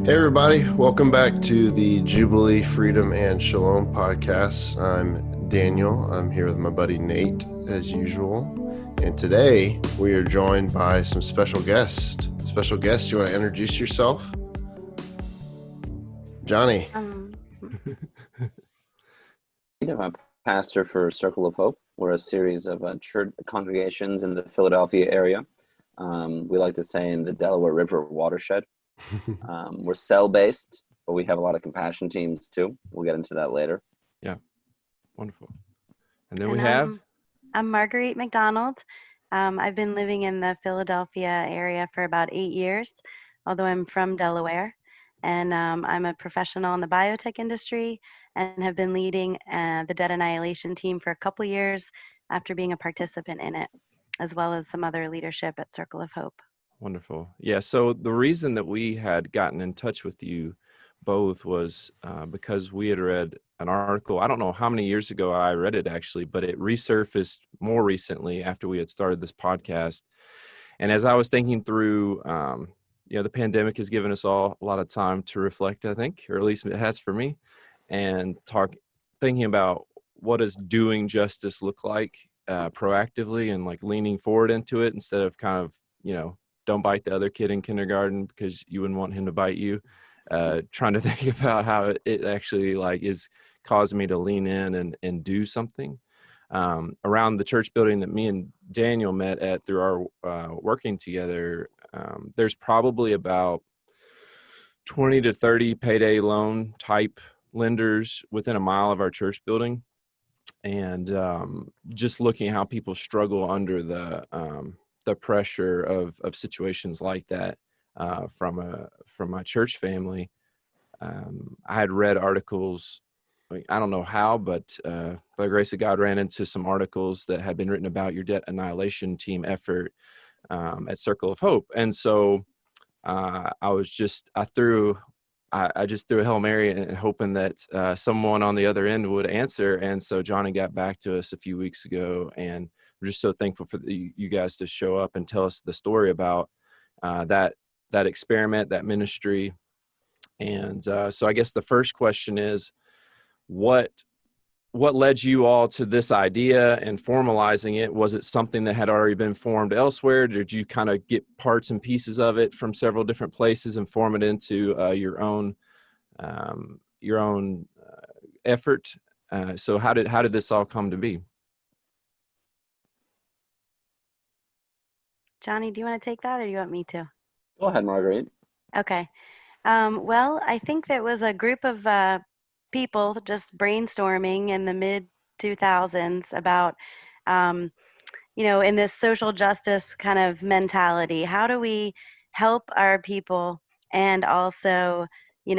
Hey everybody, welcome back to the Jubilee, Freedom, and Shalom podcast. I'm Daniel. I'm here with my buddy Nate, as usual. And today we are joined by some special guests. Special guest, you want to introduce yourself? Jonny. I'm a pastor for Circle of Hope. We're a series of church congregations in the Philadelphia area. We like to say in the Delaware River watershed. We're cell-based, but we have a lot of compassion teams too. We'll get into that later. Yeah, wonderful. And then I'm Marguerite McDonald. I've been living in the Philadelphia area for about 8 years, although I'm from Delaware. And I'm a professional in the biotech industry and have been leading the Debt Annihilation Team for a couple years after being a participant in it, as well as some other leadership at Circle of Hope. Wonderful. Yeah, so the reason that we had gotten in touch with you both was because we had read an article. I don't know how many years ago I read it actually, but it resurfaced more recently after we had started this podcast. And as I was thinking through, the pandemic has given us all a lot of time to reflect, I think, or at least it has for me, and thinking about what does doing justice look like proactively and like leaning forward into it instead of kind of, don't bite the other kid in kindergarten because you wouldn't want him to bite you. Trying to think about how it actually is causing me to lean in and do something. Around the church building that me and Daniel met at through our working together, there's probably about 20 to 30 payday loan type lenders within a mile of our church building. And just looking at how people struggle under the pressure of situations like that from my church family. I had read articles, I don't know how, but by the grace of God, ran into some articles that had been written about your Debt Annihilation Team effort at Circle of Hope. And so I just threw a Hail Mary and hoping that someone on the other end would answer. And so Jonny got back to us a few weeks ago, and we're just so thankful for you guys to show up and tell us the story about that experiment, that ministry. And so I guess the first question is, what led you all to this idea and formalizing it? Was it something that had already been formed elsewhere? Did you kind of get parts and pieces of it from several different places and form it into your own effort? So how did this all come to be? Jonny, do you want to take that or do you want me to? Go ahead, Marguerite. Okay. Well, I think there was a group of people just brainstorming in the mid 2000s about, in this social justice kind of mentality. How do we help our people and also,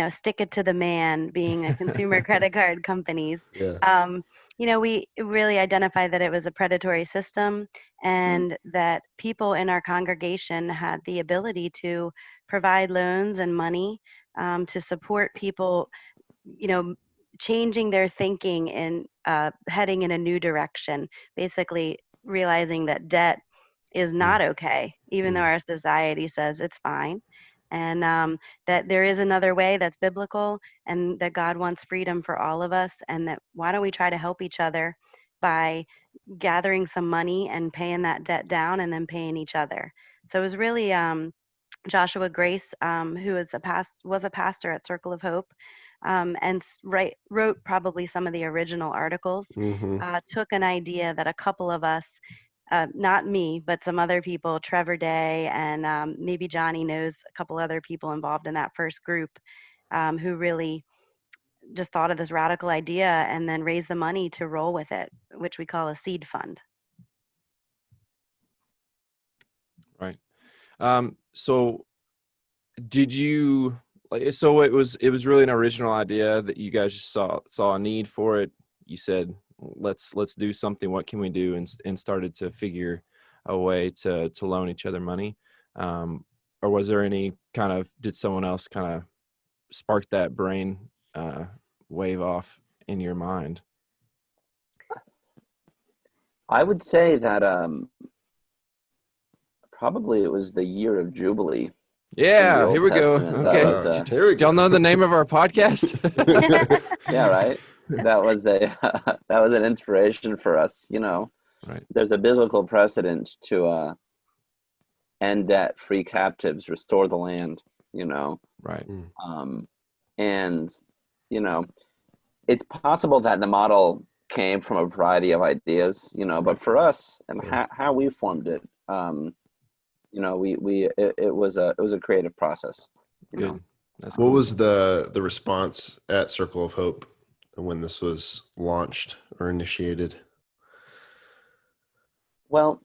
stick it to the man, being a consumer credit card companies? Yeah. We really identified that it was a predatory system and that people in our congregation had the ability to provide loans and money to support people, changing their thinking and heading in a new direction, basically realizing that debt is not okay, even though our society says it's fine. And that there is another way that's biblical, and that God wants freedom for all of us, and that why don't we try to help each other by gathering some money and paying that debt down and then paying each other. So it was really Joshua Grace, who was a pastor at Circle of Hope, and wrote probably some of the original articles, took an idea that a couple of us, not me, but some other people, Trevor Day and maybe Jonny knows a couple other people involved in that first group, who really just thought of this radical idea and then raised the money to roll with it, which we call a seed fund. Right. So did you, so it was really an original idea that you guys just saw a need for it. You said, let's do something. What can we do? And started to figure a way to loan each other money. Or was there any did someone else kind of spark that brain wave off in your mind? I would say that probably it was the year of Jubilee. in the Yeah, here Old we go. Testament. That Okay. was Here we Do y'all go. know the name of our podcast? yeah, right. That was a that was an inspiration for us. Right. There's a biblical precedent to end debt, free captives, restore the land. Right. And it's possible that the model came from a variety of ideas. But for us and how we formed it, it was a creative process. Good. That's What cool. was the response at Circle of Hope when this was launched or initiated? Well,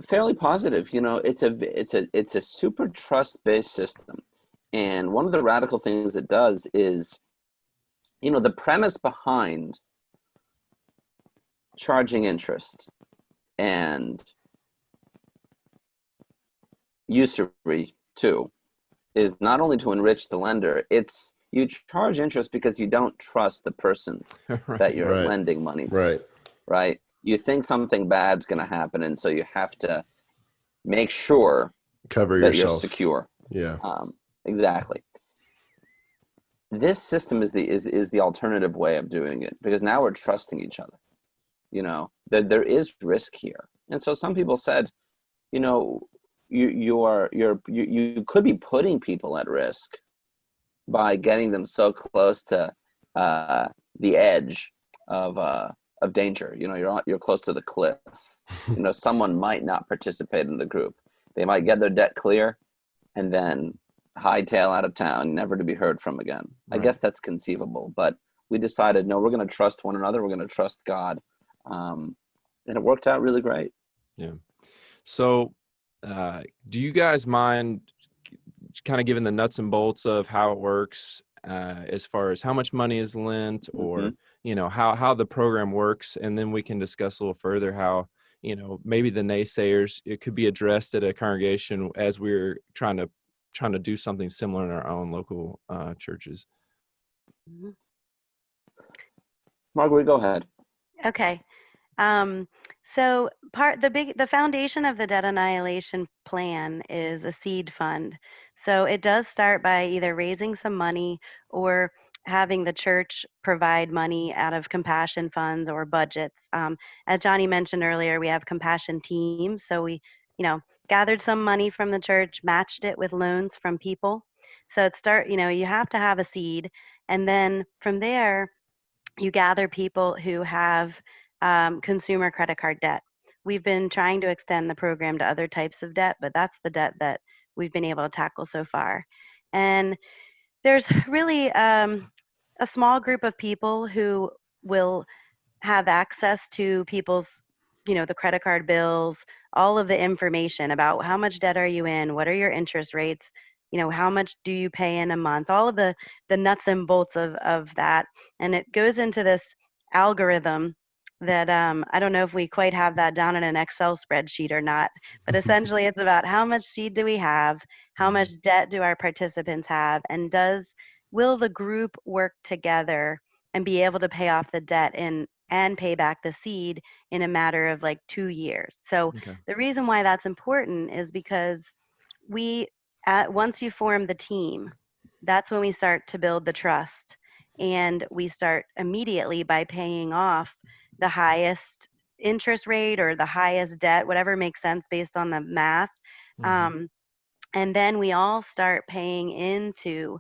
fairly positive. It's a super trust-based system, and one of the radical things it does is, the premise behind charging interest and usury too is not only to enrich the lender, it's you charge interest because you don't trust the person Right. that you're Right. lending money to, Right. right? You think something bad's going to happen, and so you have to make sure Cover that yourself. you're secure. Yeah. Exactly. This system is the alternative way of doing it, because now we're trusting each other. There is risk here, and so some people said, you could be putting people at risk by getting them so close to the edge of danger. You're close to the cliff. Someone might not participate in the group. They might get their debt clear and then hightail out of town, never to be heard from again. Right. I guess that's conceivable, but we decided, no, we're going to trust one another. We're going to trust God. And it worked out really great. Yeah. So, do you guys mind kind of giving the nuts and bolts of how it works, as far as how much money is lent, or how the program works, and then we can discuss a little further how maybe the naysayers, it could be addressed at a congregation as we're trying to do something similar in our own local churches. Marguerite, go ahead. Okay. So the foundation of the debt annihilation plan is a seed fund. So it does start by either raising some money or having the church provide money out of compassion funds or budgets. As Jonny mentioned earlier, we have compassion teams. So we, gathered some money from the church, matched it with loans from people. So you have to have a seed. And then from there, you gather people who have consumer credit card debt. We've been trying to extend the program to other types of debt, but that's the debt that we've been able to tackle so far. And there's really a small group of people who will have access to people's, the credit card bills, all of the information about how much debt are you in, what are your interest rates, how much do you pay in a month, all of the nuts and bolts of that. And it goes into this algorithm that I don't know if we quite have that down in an Excel spreadsheet or not, but essentially it's about how much seed do we have, how much debt do our participants have, and will the group work together and be able to pay off the debt and pay back the seed in a matter of like 2 years. So Okay. the reason why that's important is because once you form the team, that's when we start to build the trust. And we start immediately by paying off the highest interest rate or the highest debt, whatever makes sense based on the math. Mhm. And then we all start paying into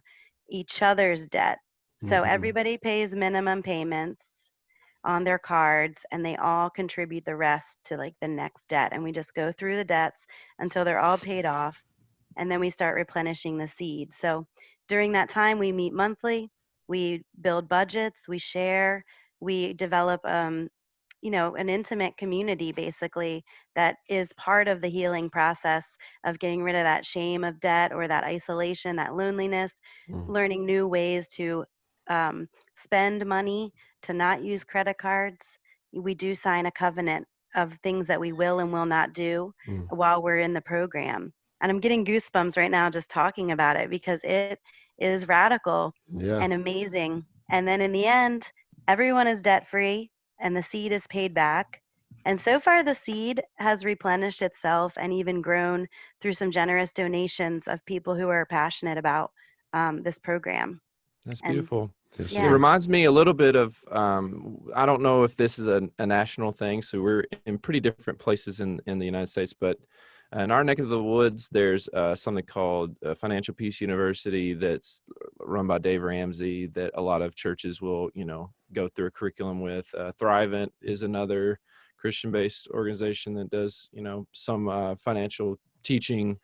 each other's debt. So Mhm. everybody pays minimum payments on their cards, and they all contribute the rest to like the next debt. And we just go through the debts until they're all paid off. And then we start replenishing the seed. So during that time, we meet monthly, we build budgets, we share, we develop, an intimate community basically that is part of the healing process of getting rid of that shame of debt or that isolation, that loneliness, learning new ways to spend money, to not use credit cards. We do sign a covenant of things that we will and will not do while we're in the program. And I'm getting goosebumps right now just talking about it because it is radical and amazing. And then in the end, everyone is debt free and the seed is paid back. And so far, the seed has replenished itself and even grown through some generous donations of people who are passionate about this program. That's And beautiful. Yes, It yeah. reminds me a little bit of, I don't know if this is a national thing, so we're in pretty different places in the United States, but in our neck of the woods, there's something called Financial Peace University that's run by Dave Ramsey that a lot of churches will, go through a curriculum with. Thrivent is another Christian-based organization that does, some financial teaching.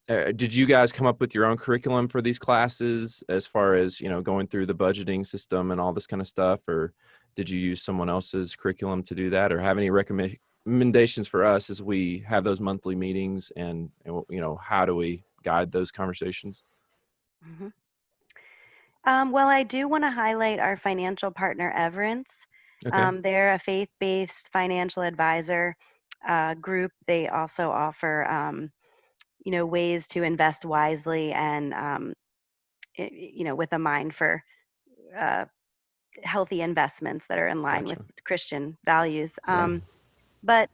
Did you guys come up with your own curriculum for these classes as far as, going through the budgeting system and all this kind of stuff? Or did you use someone else's curriculum to do that, or have any recommendations for us as we have those monthly meetings and how do we guide those conversations? Mhm. Well, I do want to highlight our financial partner, Everence. Okay. They're a faith-based financial advisor group. They also offer, ways to invest wisely and, with a mind for uh, healthy investments that are in line with Gotcha. Christian values. Right. But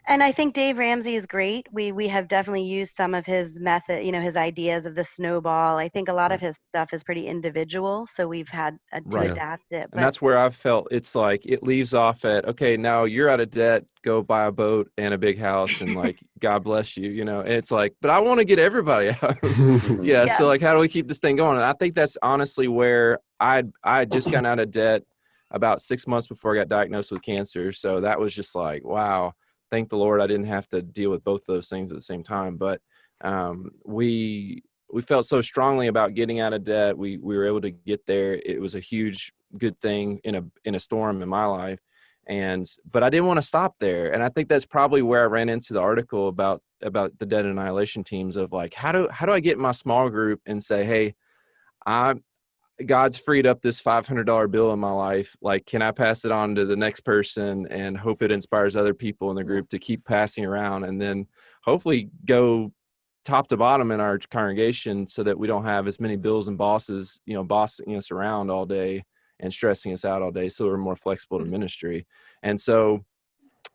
And I think Dave Ramsey is great. We have definitely used some of his method, his ideas of the snowball. I think a lot of Right. his stuff is pretty individual, so we've had to Right. adapt it. And But that's where I've felt it's like it leaves off at, okay, now you're out of debt, go buy a boat and a big house and like, God bless you, and it's like, but I want to get everybody out. Yeah. yeah, So like, how do we keep this thing going? And I think that's honestly where I just got out of debt about 6 months before I got diagnosed with cancer. So that was just like, wow, thank the Lord I didn't have to deal with both those things at the same time. But we felt so strongly about getting out of debt. We were able to get there. It was a huge good thing in a storm in my life. But I didn't want to stop there. And I think that's probably where I ran into the article about the Debt Annihilation Teams of like, how do I get my small group and say, hey, God's freed up this $500 bill in my life. Like, can I pass it on to the next person and hope it inspires other people in the group to keep passing around, and then hopefully go top to bottom in our congregation so that we don't have as many bills and bosses, bossing us around all day and stressing us out all day. So we're more flexible to ministry. And so,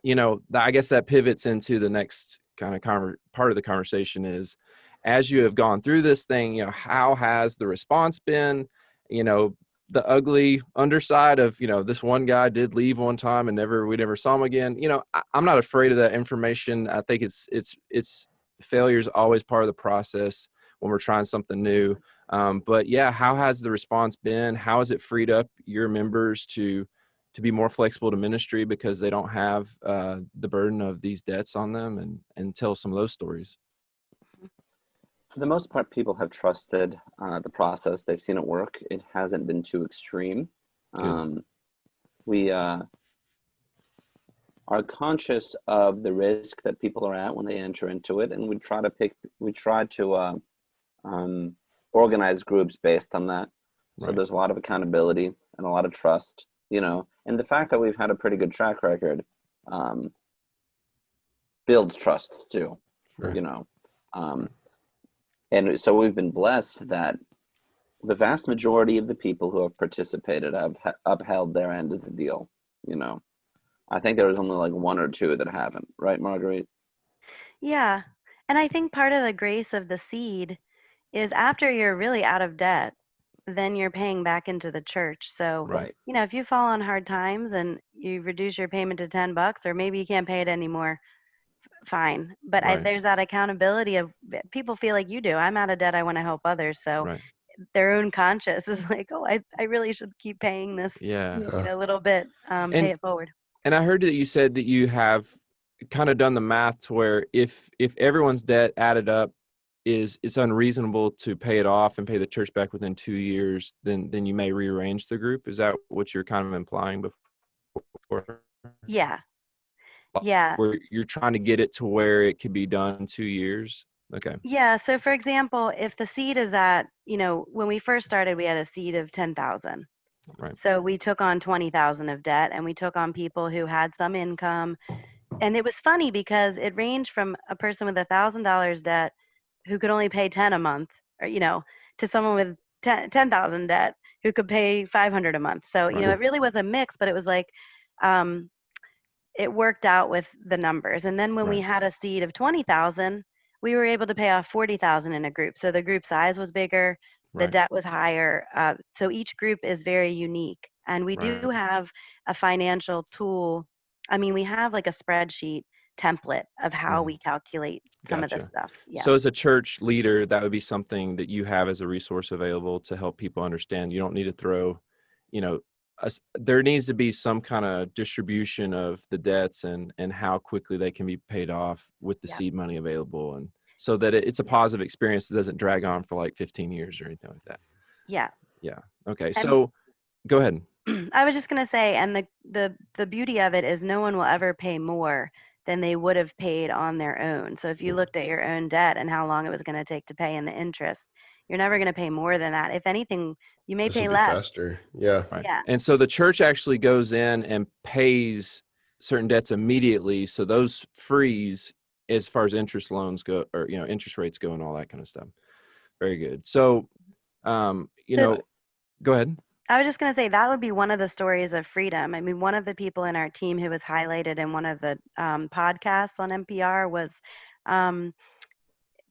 I guess that pivots into the next kind of part of the conversation is, as you have gone through this thing, how has the response been? The ugly underside of, this one guy did leave one time and we never saw him again. I'm not afraid of that information. I think it's failure is always part of the process when we're trying something new. But yeah, how has the response been? How has it freed up your members to be more flexible to ministry because they don't have the burden of these debts on them, and tell some of those stories? For the most part, people have trusted the process. They've seen it work. It hasn't been too extreme. We are conscious of the risk that people are at when they enter into it, and we try to organize groups based on that. So Right. there's a lot of accountability and a lot of trust, and the fact that we've had a pretty good track record builds trust too, Sure. And so we've been blessed that the vast majority of the people who have participated have upheld their end of the deal. I think there was only like one or two that haven't, right, Marguerite? yeah. And I think part of the grace of the seed is after you're really out of debt, then you're paying back into the church. So, Right. if you fall on hard times and you reduce your payment to $10, or maybe you can't pay it anymore, fine. But Right. there's that accountability of people feel like you do. I'm out of debt. I want to help others. So Right. their own conscience is like, oh, I really should keep paying this, Yeah. a little bit, pay it forward. And I heard that you said that you have kind of done the math to where if everyone's debt added up it's unreasonable to pay it off and pay the church back within 2 years, then you may rearrange the group. Is that what you're kind of implying before? Yeah. Yeah. Where you're trying to get it to where it could be done in 2 years? Okay. Yeah. So for example, if the seed is at, when we first started, we had a seed of 10,000. Right. So we took on 20,000 of debt, and we took on people who had some income. And it was funny because it ranged from a person with $1,000 debt who could only pay 10 a month, or, to someone with 10,000 debt who could pay 500 a month. So, Right. it really was a mix, but it was like, it worked out with the numbers. And then when we Right. had a seed of 20,000, we were able to pay off 40,000 in a group. So the group size was bigger, the Right. debt was higher. So each group is very unique. And we do Right. have a financial tool. I mean, we have like a spreadsheet template of how Mhm. we calculate some of this Gotcha. stuff. Yeah. So as a church leader, that would be something that you have as a resource available to help people understand. You don't need to throw, you know, there needs to be some kind of distribution of the debts and how quickly they can be paid off with the Yeah. seed money available, and so that it's a positive experience that doesn't drag on for like 15 years or anything like that. Yeah. Yeah. Okay. And So go ahead. I was just going to say, and the beauty of it is no one will ever pay more than they would have paid on their own. So if you looked at your own debt and how long it was going to take to pay and the interest, you're never going to pay more than that. If anything, you may This will pay be less. faster. Yeah. Right. Yeah. And so the church actually goes in and pays certain debts immediately. So those freeze as far as interest loans go, or, interest rates go and all that kind of stuff. Very good. So, So go ahead. I was just going to say that would be one of the stories of freedom. I mean, one of the people in our team who was highlighted in one of the podcasts on NPR was um,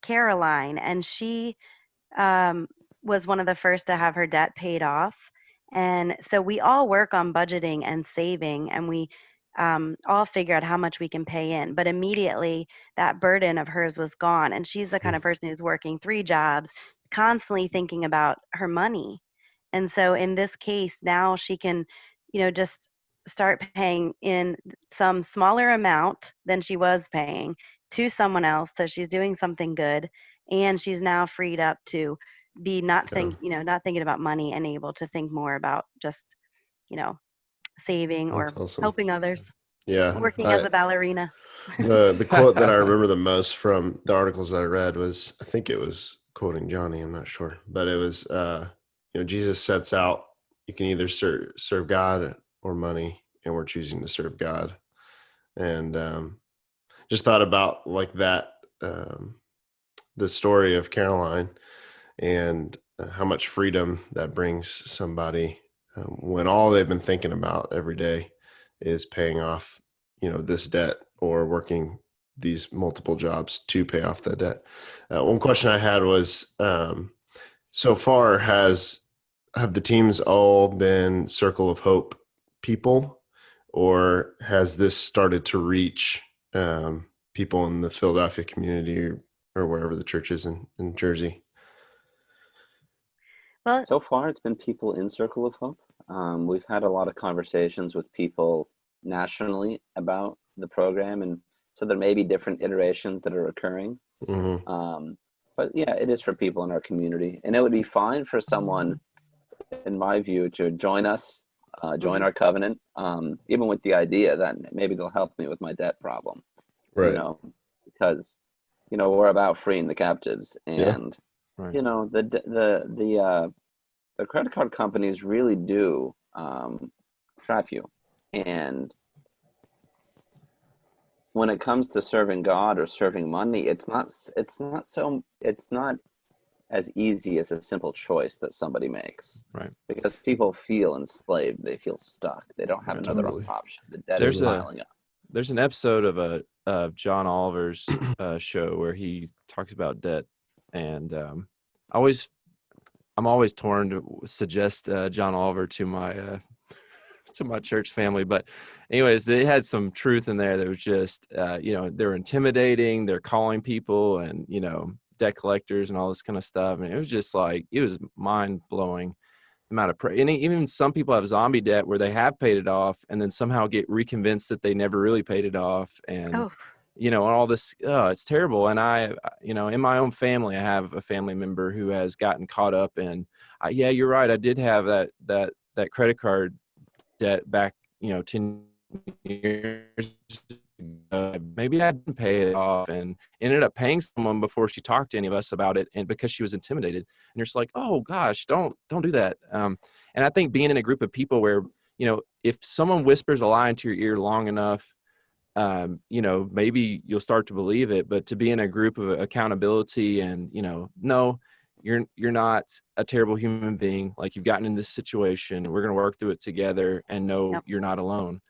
Caroline, and she was one of the first to have her debt paid off. And so we all work on budgeting and saving, and we all figure out how much we can pay in. But immediately that burden of hers was gone. And she's the kind of person who's working 3 jobs, constantly thinking about her money. And so in this case, now she can, just start paying in some smaller amount than she was paying to someone else. So she's doing something good, and she's now freed up to be not thinking about money and able to think more about just, saving That's or awesome. helping others, Yeah. working as a ballerina. The quote that I remember the most from the articles that I read was, I think it was quoting Jonny, I'm not sure, but it was, Jesus sets out, you can either serve God or money, and we're choosing to serve God. And just thought about like that, the story of Caroline and how much freedom that brings somebody when all they've been thinking about every day is paying off, this debt or working these multiple jobs to pay off that debt. One question I had was, so far have the teams all been Circle of Hope people, or has this started to reach people in the Philadelphia community or wherever the church is in Jersey? Well, So far, it's been people in Circle of Hope. We've had a lot of conversations with people nationally about the program, and so there may be different iterations that are occurring. Mm-hmm. But yeah, it is for people in our community, and it would be fine for someone, in my view, to join us, join our covenant, even with the idea that maybe they'll help me with my debt problem, Right. Because we're about freeing the captives, and Right. the credit card companies really do trap you, and when it comes to serving God or serving money, it's not as easy as a simple choice that somebody makes. Right. Because people feel enslaved, they feel stuck, they don't have another Totally. option. The debt There's is piling up. There's an episode of John Oliver's show where he talks about debt, and I'm always torn to suggest John Oliver to my to my church family. But anyways, they had some truth in there that was just, they're intimidating, they're calling people and, debt collectors and all this kind of stuff. And it was just like, it was mind blowing the amount of and even some people have zombie debt where they have paid it off and then somehow get reconvinced that they never really paid it off. And, and all this, it's terrible. And I, in my own family, I have a family member who has gotten caught up in, yeah, you're right. I did have that credit card debt back, 10 years ago. Maybe I didn't pay it off, and ended up paying someone before she talked to any of us about it, and because she was intimidated. And you're just like, oh gosh, don't do that. And I think being in a group of people where, if someone whispers a lie into your ear long enough, maybe you'll start to believe it. But to be in a group of accountability and, no, you're not a terrible human being. Like, you've gotten in this situation, we're going to work through it together, and no, you're not alone.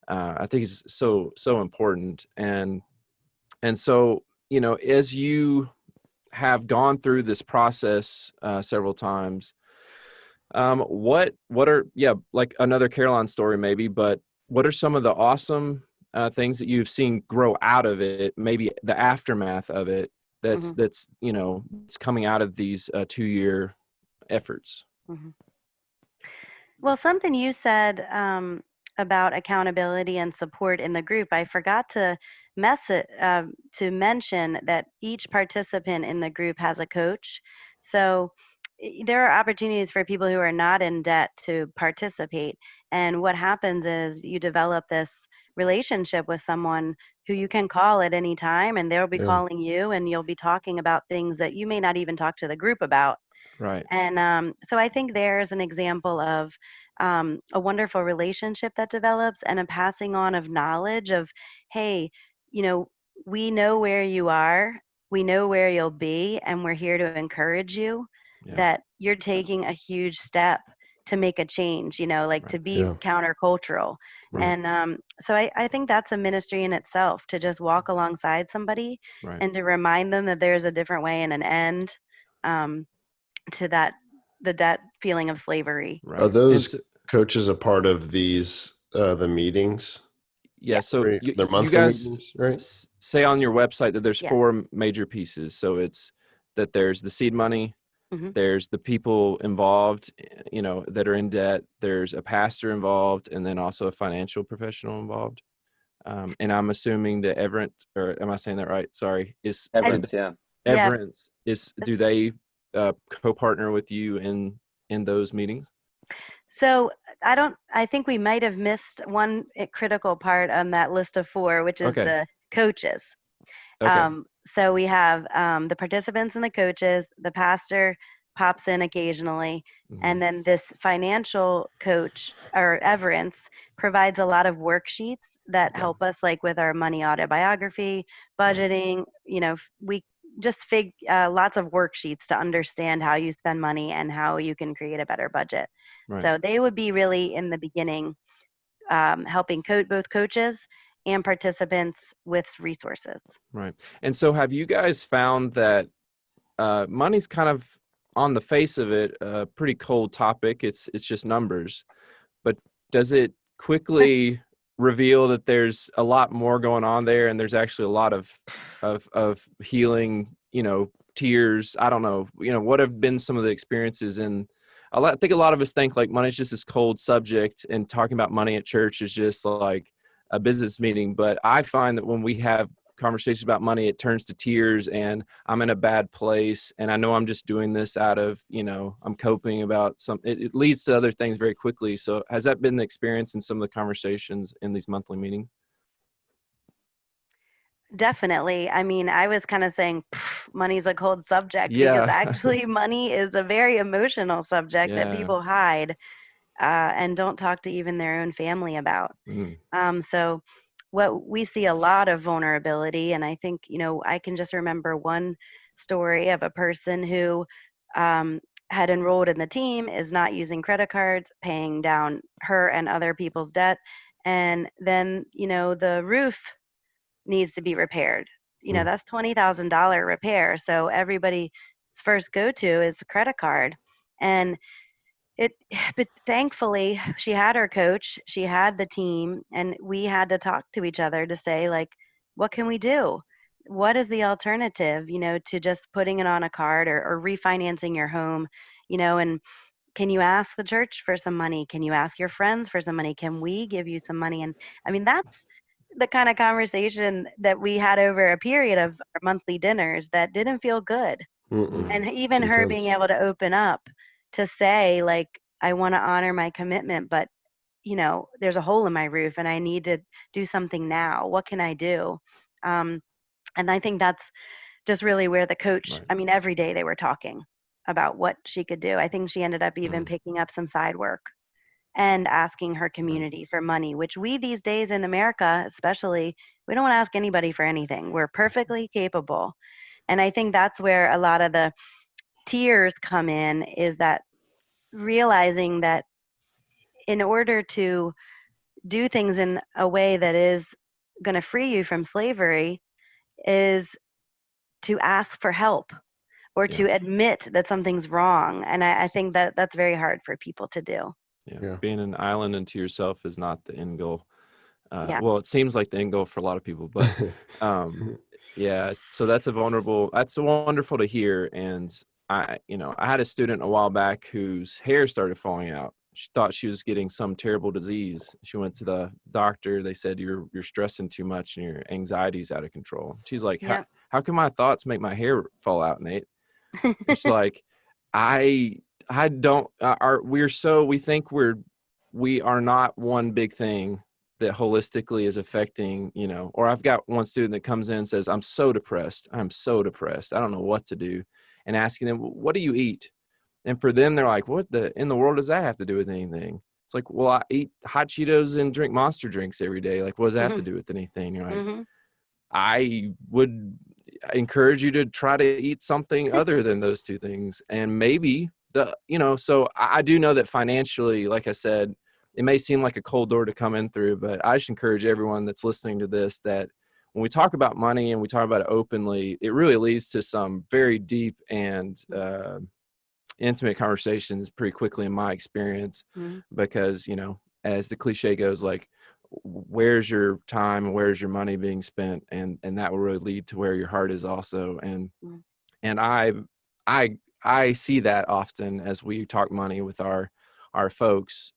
I think is so important. And so, as you have gone through this process several times, what are, like another Caroline story maybe, but what are some of the awesome things that you've seen grow out of it, maybe the aftermath of it, that's it's coming out of these 2-year efforts? Mm-hmm. Well, something you said about accountability and support in the group, I forgot to to mention that each participant in the group has a coach. So there are opportunities for people who are not in debt to participate. And what happens is you develop this relationship with someone who you can call at any time, and they'll be Yeah. calling you, and you'll be talking about things that you may not even talk to the group about. Right. And so I think there's an example of a wonderful relationship that develops and a passing on of knowledge of, hey, we know where you are, we know where you'll be, and we're here to encourage you that you're taking a huge step to make a change, like to be countercultural. Right. And so I think that's a ministry in itself, to just walk alongside somebody and to remind them that there's a different way and an end. To the debt feeling of slavery. Right. Are those coaches a part of these the meetings? Yeah. So they're monthly you guys meetings, right? say on your website that there's 4 major pieces. So it's that there's the seed money, there's the people involved, that are in debt, there's a pastor involved, and then also a financial professional involved. And I'm assuming that Everence, or am I saying that right? Sorry, is Everence, Everence do they co-partner with you in those meetings? So I think we might have missed one critical part on that list of 4, which is the coaches. Okay. So we have the participants and the coaches. The pastor pops in occasionally, and then this financial coach, or Everence, provides a lot of worksheets that help us, like with our money autobiography, budgeting. We just lots of worksheets to understand how you spend money and how you can create a better budget. Right. So they would be really in the beginning helping both coaches and participants with resources. Right. And so have you guys found that money's kind of, on the face of it, a pretty cold topic? It's just numbers. But does it quickly reveal that there's a lot more going on there, and there's actually a lot of healing, tears? I don't know, what have been some of the experiences? And I think a lot of us think like money's just this cold subject, and talking about money at church is just like a business meeting. But I find that when we have conversations about money, it turns to tears, and I'm in a bad place, and I know I'm just doing this out of, I'm coping about it leads to other things very quickly. So has that been the experience in some of the conversations in these monthly meetings? Definitely. I mean, I was kind of saying money's a cold subject because actually money is a very emotional subject that people hide and don't talk to even their own family about. So what we see a lot of vulnerability, and I think, I can just remember one story of a person who had enrolled in the team, is not using credit cards, paying down her and other people's debt, and then, the roof needs to be repaired. That's $20,000 repair. So everybody's first go-to is a credit card. And but thankfully she had her coach, she had the team, and we had to talk to each other to say, like, what can we do? What is the alternative, to just putting it on a card or refinancing your home, and can you ask the church for some money? Can you ask your friends for some money? Can we give you some money? And I mean, that's the kind of conversation that we had over a period of our monthly dinners that didn't feel good. And even her being able to open up to say, like, I want to honor my commitment, but there's a hole in my roof and I need to do something now. What can I do? And I think that's just really where the coach, I mean, every day they were talking about what she could do. I think she ended up even picking up some side work and asking her community for money, which we these days in America, especially, we don't ask anybody for anything. We're perfectly capable. And I think that's where a lot of the tears come in, is that realizing that in order to do things in a way that is going to free you from slavery is to ask for help or to admit that something's wrong. And I think that that's very hard for people to do. Yeah. Being an island unto yourself is not the end goal. Yeah. Well, it seems like the end goal for a lot of people, but yeah, so that's wonderful to hear. And I had a student a while back whose hair started falling out. She thought she was getting some terrible disease. She went to the doctor. They said, you're stressing too much and your anxiety's out of control. She's like, how can my thoughts make my hair fall out, Nate? And she's like, I don't, we are not one big thing that holistically is affecting, or I've got one student that comes in and says, I'm so depressed. I don't know what to do. And asking them, what do you eat? And for them, they're like, what in the world does that have to do with anything? It's like, well, I eat hot Cheetos and drink Monster drinks every day. Like, what does that have to do with anything? You're like, I would encourage you to try to eat something other than those two things. And maybe so I do know that financially, like I said, it may seem like a cold door to come in through, but I just encourage everyone that's listening to this that when we talk about money and we talk about it openly, it really leads to some very deep and intimate conversations pretty quickly in my experience, because, as the cliche goes, like, where's your time and where's your money being spent? And that will really lead to where your heart is also. And I see that often as we talk money with our folks.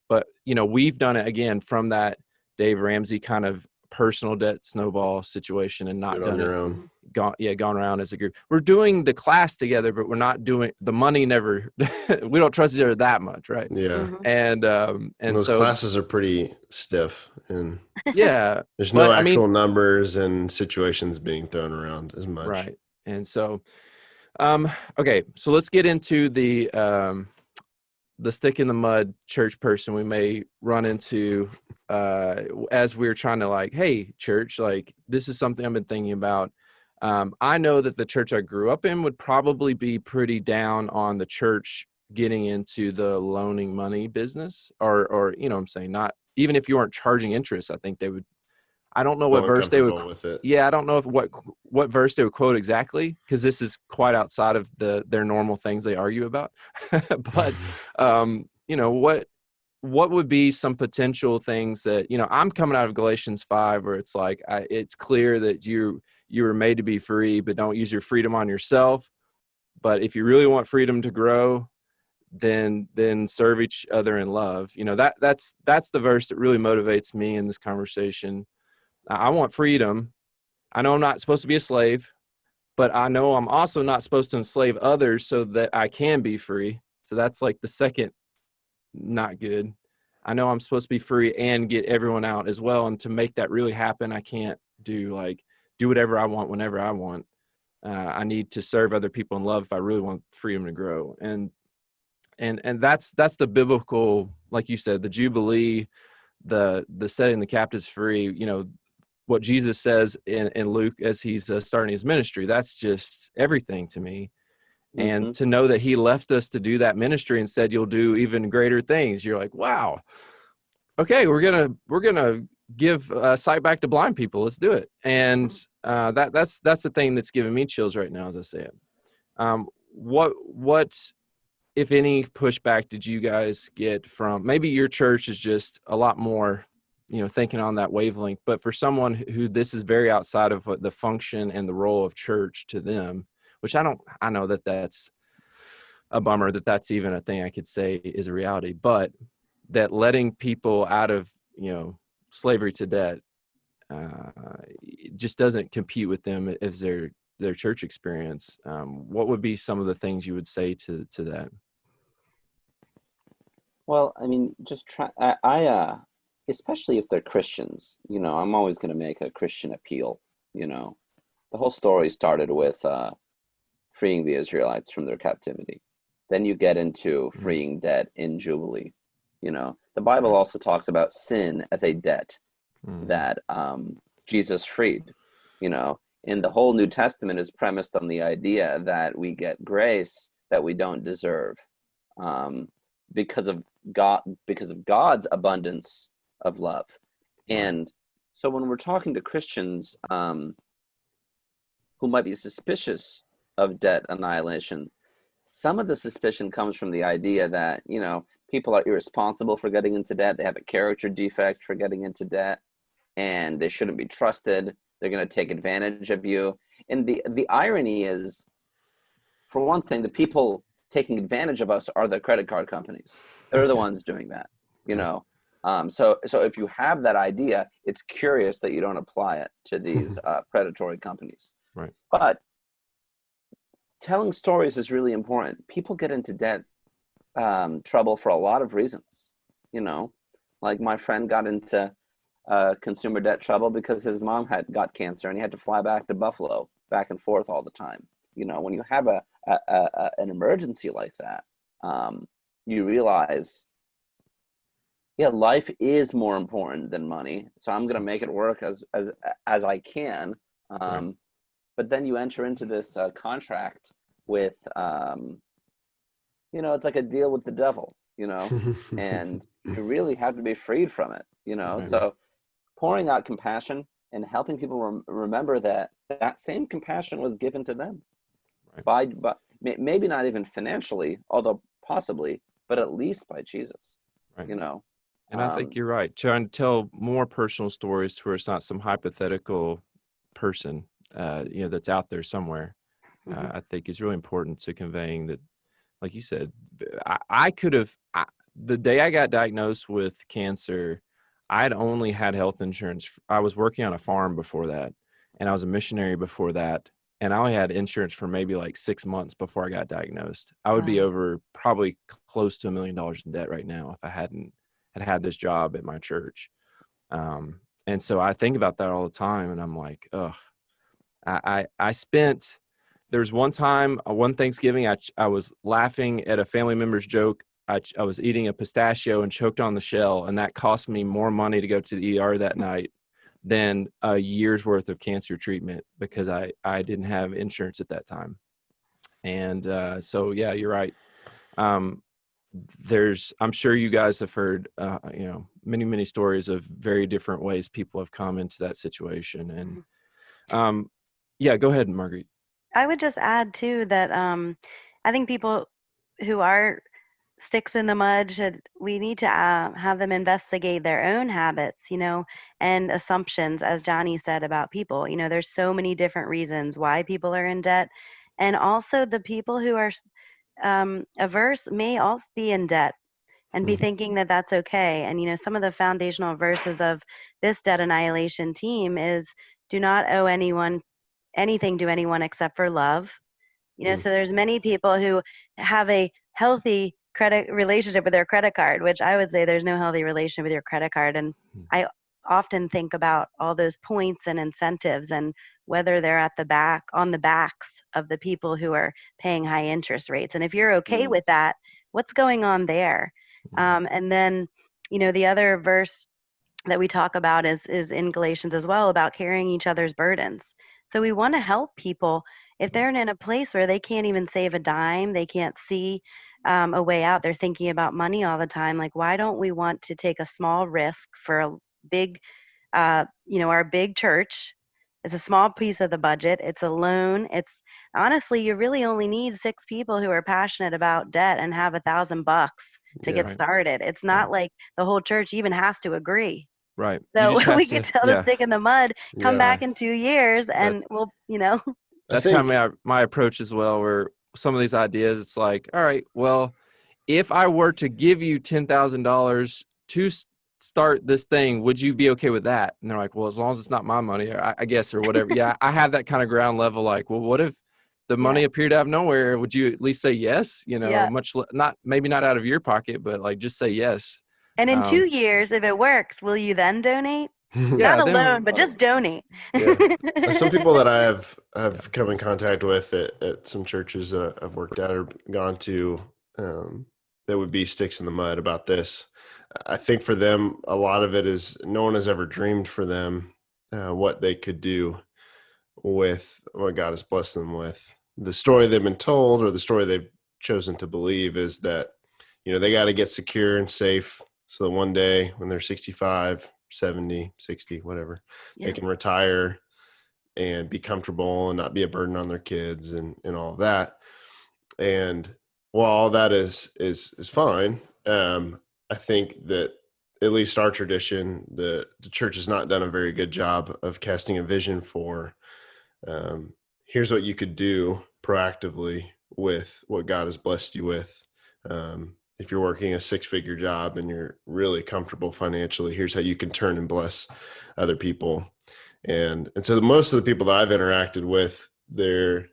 But, we've done it again from that Dave Ramsey kind of personal debt snowball situation and not done it own. Gone around as a group. We're doing the class together, but we're not doing the money. Never, we don't trust each other that much, right? Yeah. And those classes are pretty stiff, and there's no actual numbers and situations being thrown around as much, right? And so, okay, so let's get into the stick in the mud church person we may run into as we're trying to, like, hey, church, like, this is something I've been thinking about. I know that the church I grew up in would probably be pretty down on the church getting into the loaning money business, or what I'm saying, not even if you weren't charging interest. I think they would. I don't know what verse they would. With it. Yeah, I don't know what verse they would quote exactly, because this is quite outside of their normal things they argue about. But what would be some potential things that, I'm coming out of Galatians 5, where it's like, it's clear that you were made to be free, but don't use your freedom on yourself. But if you really want freedom to grow, then serve each other in love. That's the verse that really motivates me in this conversation. I want freedom. I know I'm not supposed to be a slave, but I know I'm also not supposed to enslave others so that I can be free. So that's like the second not good. I know I'm supposed to be free and get everyone out as well. And to make that really happen, I can't do whatever I want whenever I want. I need to serve other people in love if I really want freedom to grow. And that's the biblical, like you said, the Jubilee, the setting the captives free, what Jesus says in Luke as he's starting his ministry. That's just everything to me. And to know that he left us to do that ministry and said, you'll do even greater things. You're like, wow, okay, we're gonna give sight back to blind people. Let's do it. And that's the thing that's giving me chills right now as I say it. What if any pushback did you guys get from, maybe your church is just a lot more, thinking on that wavelength, but for someone who this is very outside of what the function and the role of church to them, which I know that that's a bummer that that's even a thing I could say is a reality, but that letting people out of, slavery to debt just doesn't compete with them as their church experience. What would be some of the things you would say to that? Well, I mean, just try, especially if they're Christians, I'm always going to make a Christian appeal. The whole story started with freeing the Israelites from their captivity. Then you get into freeing debt in Jubilee. The Bible also talks about sin as a debt that Jesus freed. In the whole New Testament is premised on the idea that we get grace that we don't deserve because of God's abundance of love. And so when we're talking to Christians who might be suspicious of debt annihilation, some of the suspicion comes from the idea that, people are irresponsible for getting into debt. They have a character defect for getting into debt, and they shouldn't be trusted. They're going to take advantage of you. And the irony is, for one thing, the people taking advantage of us are the credit card companies. They're the ones doing that, So if you have that idea, it's curious that you don't apply it to these predatory companies. Right. But telling stories is really important. People get into debt trouble for a lot of reasons. Like my friend got into consumer debt trouble because his mom got cancer and he had to fly back to Buffalo back and forth all the time. When you have an emergency like that, you realize, life is more important than money. So I'm going to make it work as I can. But then you enter into this contract with, it's like a deal with the devil, and you really have to be freed from it, So pouring out compassion and helping people remember that same compassion was given to them by maybe not even financially, although possibly, but at least by Jesus, And I think you're right. Trying to tell more personal stories to where it's not some hypothetical person, that's out there somewhere. I think is really important to conveying that, like you said, I could have, the day I got diagnosed with cancer, I'd only had health insurance. I was working on a farm before that, and I was a missionary before that. And I only had insurance for maybe like 6 months before I got diagnosed. I would be over probably close to $1 million in debt right now if I hadn't had this job at my church. And so I think about that all the time, and I'm like, I spent, there's one time, one Thanksgiving, I was laughing at a family member's joke. I was eating a pistachio and choked on the shell, and that cost me more money to go to the ER that night than a year's worth of cancer treatment because I didn't have insurance at that time. And so, yeah, you're right. I'm sure you guys have heard, many, many stories of very different ways people have come into that situation. And go ahead, Marguerite. I would just add too that I think people who are sticks in the mud we need to have them investigate their own habits, and assumptions, as Jonny said about people. There's so many different reasons why people are in debt, and also the people who are averse may also be in debt and be thinking that that's okay. And some of the foundational verses of this debt annihilation team is, do not owe anyone anything to anyone except for love. So there's many people who have a healthy credit relationship with their credit card, which I would say there's no healthy relationship with your credit card. And I often think about all those points and incentives and whether they're on the backs of the people who are paying high interest rates. And if you're okay with that, what's going on there? And then, the other verse that we talk about is in Galatians as well, about carrying each other's burdens. So we want to help people if they're in a place where they can't even save a dime, they can't see a way out, they're thinking about money all the time. Like, why don't we want to take a small risk for a big, our big church? It's a small piece of the budget. It's a loan. It's honestly, you really only need 6 people who are passionate about debt and have $1,000 to get started. It's not like the whole church even has to agree. Right. So we can tell the stick in the mud, come back in 2 years, and we'll, That's kind of my approach as well, where some of these ideas, it's like, all right, well, if I were to give you $10,000 to start this thing, would you be okay with that? And they're like, well, as long as it's not my money, I guess, or whatever. Yeah, I have that kind of ground level, like, well, what if the money appeared out of nowhere? Would you at least say yes? Maybe not out of your pocket, but like just say yes. And in 2 years, if it works, will you then donate? Yeah, not a loan, but just donate. Some people that I have come in contact with at some churches that I've worked at or gone to, that would be sticks in the mud about this. I think for them, a lot of it is no one has ever dreamed for them what they could do with what God has blessed them with. The story they've been told, or the story they've chosen to believe, is that they got to get secure and safe So that one day when they're 65, 70, 60, whatever, Yeah. they can retire and be comfortable and not be a burden on their kids and all of that. And while all that is fine, I think that at least our tradition, the church has not done a very good job of casting a vision for, here's what you could do proactively with what God has blessed you with. If you're working a 6-figure job and you're really comfortable financially, here's how you can turn and bless other people. And so most of the people that I've interacted with, they're,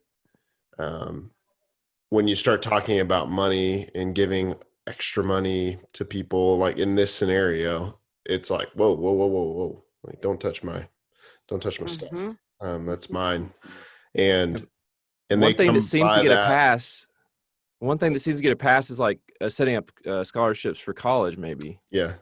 when you start talking about money and giving extra money to people, like in this scenario, it's like, whoa. Like, don't touch my stuff. That's mine. And One they thing that come seems to by get a that. pass. One thing that seems to get a pass is like setting up scholarships for college, maybe. Yeah.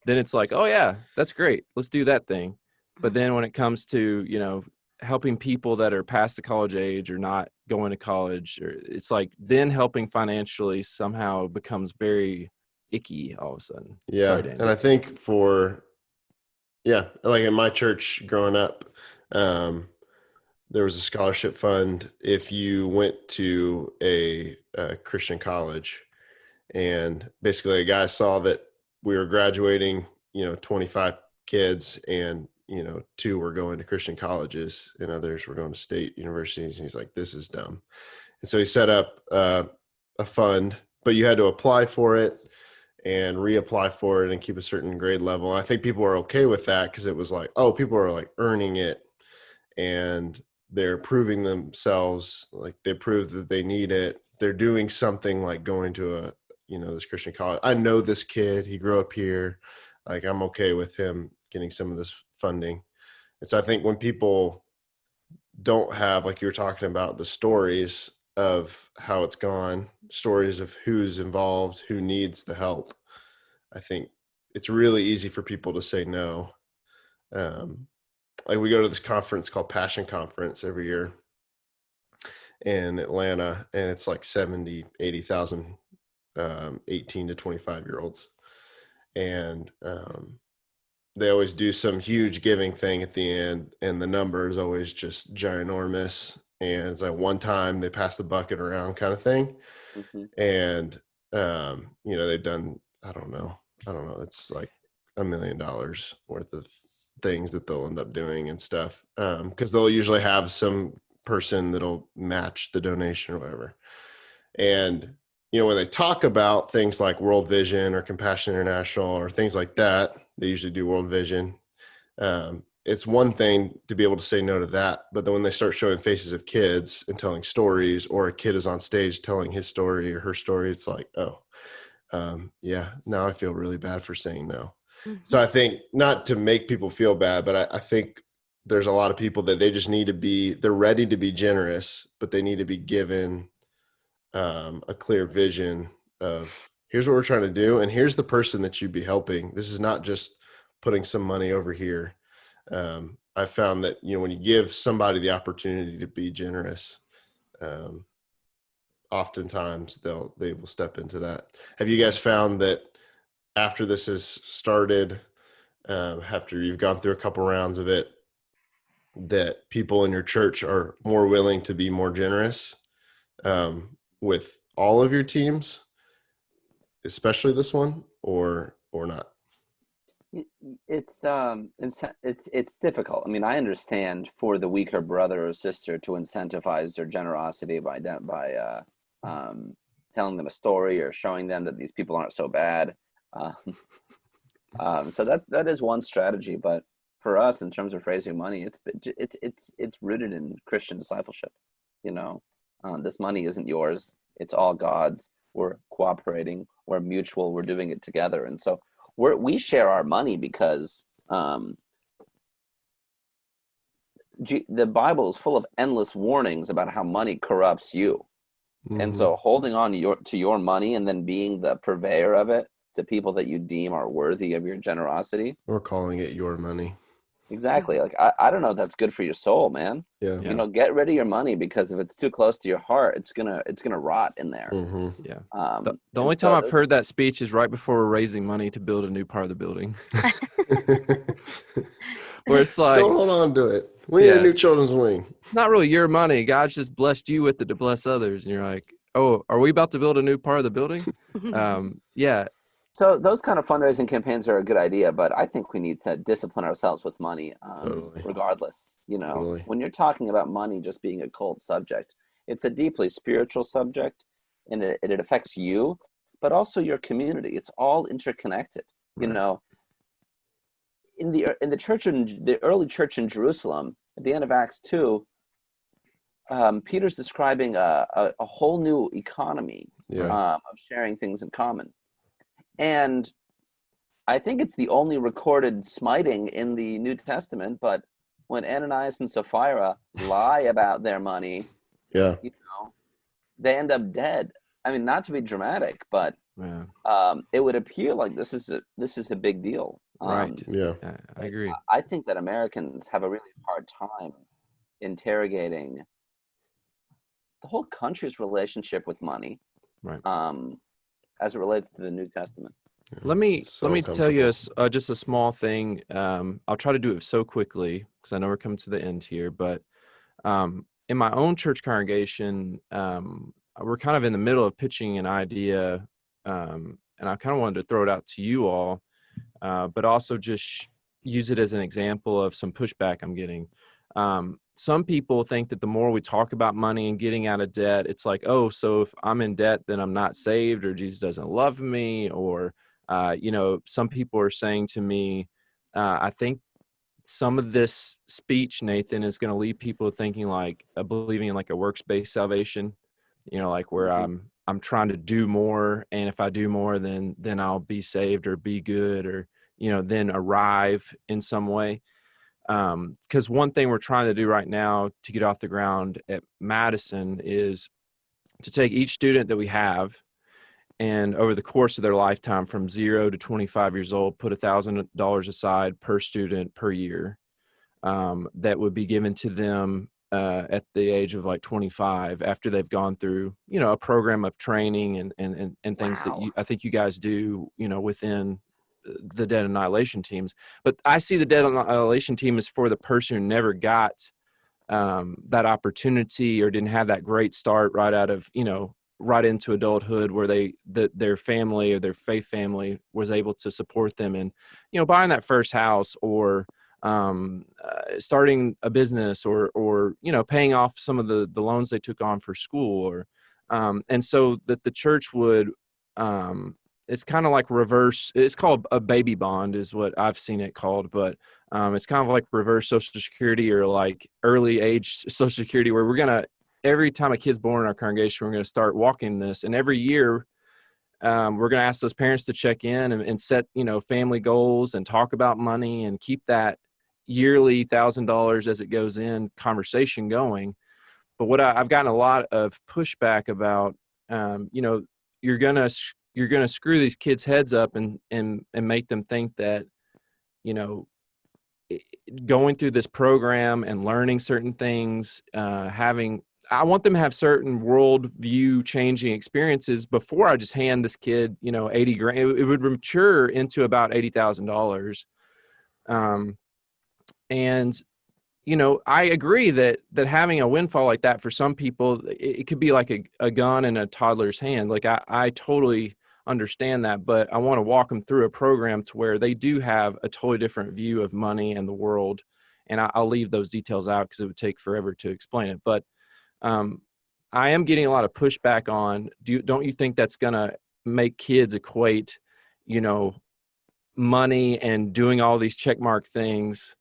Then it's like, oh yeah, that's great. Let's do that thing. But then when it comes to, helping people that are past the college age or not going to college, or it's like then helping financially somehow becomes very icky all of a sudden. Yeah. Sorry, Dan. And I think like in my church growing up, there was a scholarship fund if you went to a Christian college, and basically a guy saw that we were graduating, 25 kids, and 2 were going to Christian colleges and others were going to state universities. And he's like, this is dumb. And so he set up a fund, but you had to apply for it and reapply for it and keep a certain grade level. And I think people were okay with that because it was like, oh, people are like earning it and they're proving themselves, like they prove that they need it. They're doing something like going to this Christian college. I know this kid, he grew up here. Like, I'm okay with him getting some of this funding. And so I think when people don't have, like you were talking about, the stories of how it's gone, stories of who's involved, who needs the help, I think it's really easy for people to say no. Like we go to this conference called Passion Conference every year in Atlanta, and it's like 70, 80,000 18 to 25 year olds. And they always do some huge giving thing at the end, and the number is always just ginormous. And it's like one time they pass the bucket around kind of thing. Mm-hmm. And, they've done, I don't know. It's like $1 million worth of things that they'll end up doing and stuff. Cause they'll usually have some person that'll match the donation or whatever. And, when they talk about things like World Vision or Compassion International or things like that, they usually do World Vision. It's one thing to be able to say no to that, but then when they start showing faces of kids and telling stories, or a kid is on stage telling his story or her story, it's like, now I feel really bad for saying no. Mm-hmm. So I think, not to make people feel bad, but I think there's a lot of people that they just need to be, they're ready to be generous, but they need to be given a clear vision of, here's what we're trying to do, and here's the person that you'd be helping. This is not just putting some money over here. I found that, when you give somebody the opportunity to be generous, oftentimes they will step into that. Have you guys found that after this has started, after you've gone through a couple rounds of it, that people in your church are more willing to be more generous with all of your teams, especially this one, or not? It's difficult. I mean, I understand for the weaker brother or sister to incentivize their generosity by telling them a story or showing them that these people aren't so bad. So that is one strategy. But for us, in terms of raising money, it's rooted in Christian discipleship. This money isn't yours; it's all God's. We're cooperating. We're mutual. We're doing it together, and so we share our money because the Bible is full of endless warnings about how money corrupts you. Mm-hmm. And so holding on to your money and then being the purveyor of it to people that you deem are worthy of your generosity. Or calling it your money. Exactly. Like, I don't know if that's good for your soul, man. Yeah. Yeah. You know, get rid of your money, because if it's too close to your heart, it's gonna rot in there. Mm-hmm. Yeah. Um, The and only so time I've those- heard that speech is right before we're raising money to build a new part of the building, where it's like, Don't hold on to it. We need Yeah. a new children's wing. not really your money. God's just blessed you with it to bless others. And you're like, oh, are we about to build a new part of the building? Yeah. So those kind of fundraising campaigns are a good idea, but I think we need to discipline ourselves with money, Totally. regardless. You know, Totally. when you're talking about money just being a cold subject, it's a deeply spiritual subject, and it affects you, but also your community. It's all interconnected. You Right. know, in the church, in the early church in Jerusalem, at the end of Acts 2, Peter's describing a whole new economy Yeah. of sharing things in common. And I think it's the only recorded smiting in the New Testament, but when Ananias and Sapphira lie about their money, Yeah. you know, they end up dead. I mean, not to be dramatic, but Yeah. it would appear like this is a big deal. Right. Yeah. I agree. I think that Americans have a really hard time interrogating the whole country's relationship with money, Right. as it relates to the New Testament. Let me It's so tell you uncomfortable. just a small thing. I'll try to do it so quickly because I know we're coming to the end here. But in my own church congregation, we're kind of in the middle of pitching an idea, and I kind of wanted to throw it out to you all, but also just use it as an example of some pushback I'm getting. Some people think that the more we talk about money and getting out of debt, it's like, oh, so if I'm in debt, then I'm not saved, or Jesus doesn't love me, or some people are saying to me, I think some of this speech, Nathan, is going to lead people thinking like believing in like a works-based salvation, like where I'm trying to do more, and if I do more, then I'll be saved or be good, or then arrive in some way. Because one thing we're trying to do right now to get off the ground at Madison is to take each student that we have, and over the course of their lifetime from 0 to 25 years old, put $1,000 aside per student per year, that would be given to them at the age of like 25, after they've gone through, a program of training and things that I think you guys do, within the Debt Annihilation Teams. But I see the Debt Annihilation Team as for the person who never got that opportunity or didn't have that great start right out of, right into adulthood, where their family or their faith family was able to support them in, buying that first house, or starting a business, or paying off some of the loans they took on for school, or and so that the church would it's kind of like reverse, it's called a baby bond is what I've seen it called, but it's kind of like reverse Social Security, or like early age Social Security, where we're gonna, every time a kid's born in our congregation, we're going to start walking this. And every year, we're going to ask those parents to check in and set, family goals and talk about money and keep that yearly $1,000 as it goes in conversation going. But what I've gotten a lot of pushback about, you're going to screw these kids' heads up and make them think that, going through this program and learning certain things, I want them to have certain worldview changing experiences before I just hand this kid, 80 grand. It would mature into about $80,000. And, I agree that having a windfall like that for some people, it could be like a gun in a toddler's hand. Like I totally understand that, but I want to walk them through a program to where they do have a totally different view of money and the world. And I'll leave those details out because it would take forever to explain it. But I am getting a lot of pushback on, don't you think that's going to make kids equate, money and doing all these checkmark things